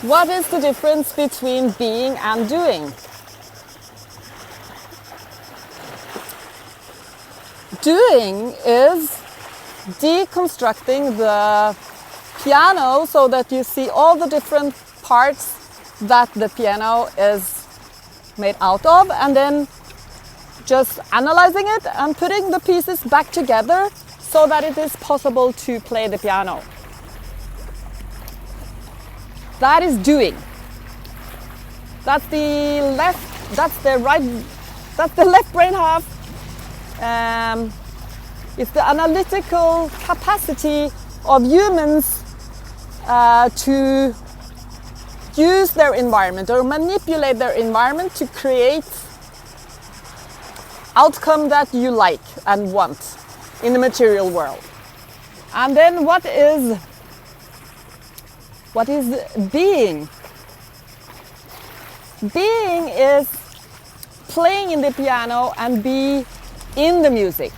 What is the difference between being and doing? Doing is deconstructing the piano so that you see all the different parts that the piano is made out of, and then just analyzing it and putting the pieces back together so that it is possible to play the piano. That is doing. That's the left brain half. It's the analytical capacity of humans to use their environment or manipulate their environment to create outcome that you like and want in the material world. And then what is being? Being is playing in the piano and be in the music,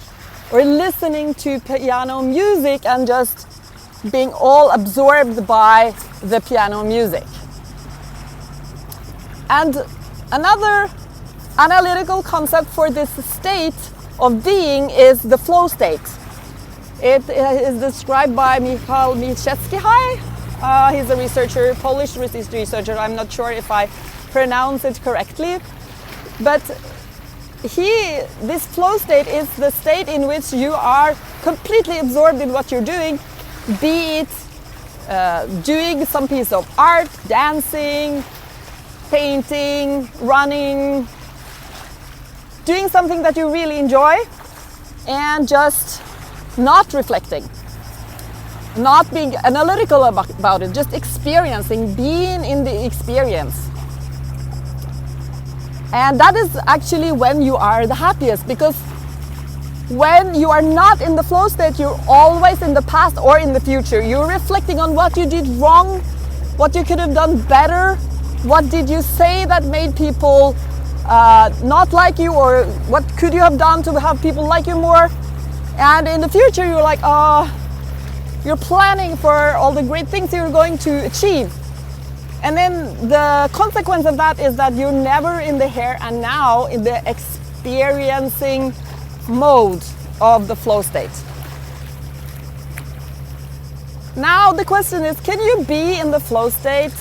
or listening to piano music and just being all absorbed by the piano music. And another analytical concept for this state of being is the flow state. It is described by Michał Mickiewicz. He's a researcher, Polish researcher. I'm not sure if I pronounce it correctly, but this flow state is the state in which you are completely absorbed in what you're doing, be it doing some piece of art, dancing, painting, running, doing something that you really enjoy, and just not reflecting, not being analytical about it, just experiencing, being in the experience. And that is actually when you are the happiest, because when you are not in the flow state, you're always in the past or in the future. You're reflecting on what you did wrong, what you could have done better, what did you say that made people not like you, or what could you have done to have people like you more. And in the future you're like, you're planning for all the great things you're going to achieve. And then the consequence of that is that you're never in the here and now, in the experiencing mode of the flow state. Now the question is, can you be in the flow state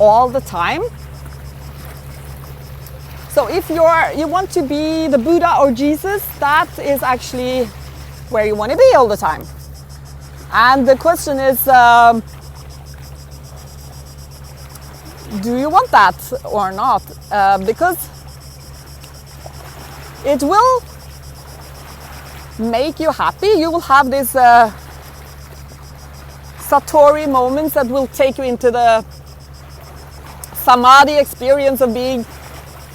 all the time? So if you want to be the Buddha or Jesus, that is actually where you want to be all the time. And the question is, do you want that or not? Because it will make you happy. You will have these satori moments that will take you into the samadhi experience of being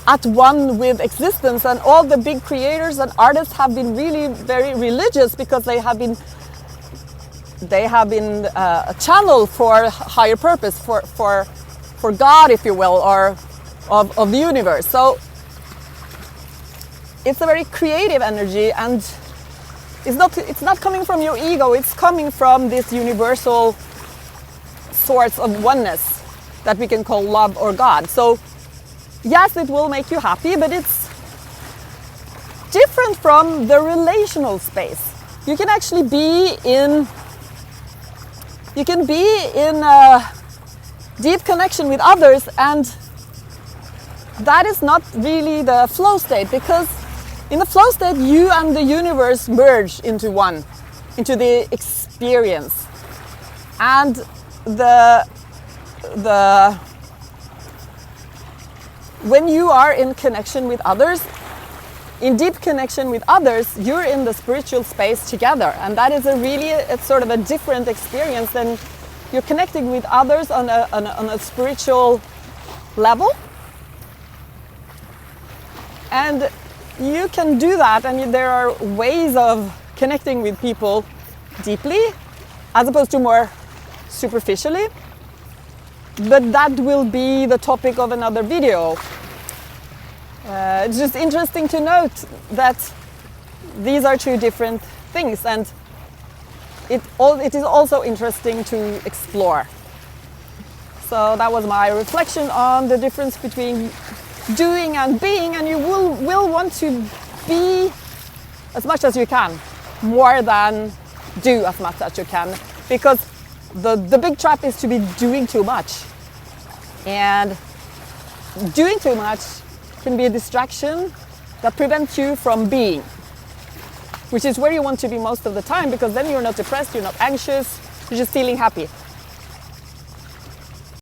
at one with existence. And all the big creators and artists have been really very religious because they have been a channel for higher purpose, for God, if you will, or of the universe. So it's a very creative energy, and it's not coming from your ego, it's coming from this universal source of oneness that we can call love or God. So yes, it will make you happy, but it's different from the relational space. You can actually be in a deep connection with others, and that is not really the flow state, because in the flow state you and the universe merge into one, into the experience. And when you are in connection with others, in deep connection with others, you're in the spiritual space together, and that is it's sort of a different experience than you're connecting with others on a spiritual level. And you can do that, and there are ways of connecting with people deeply as opposed to more superficially. But that will be the topic of another video. It's just interesting to note that these are two different things, and it is also interesting to explore. So that was my reflection on the difference between doing and being, and you will want to be as much as you can, more than do as much as you can, because the big trap is to be doing too much. And doing too much can be a distraction that prevents you from being, which is where you want to be most of the time, because then you're not depressed, you're not anxious, you're just feeling happy.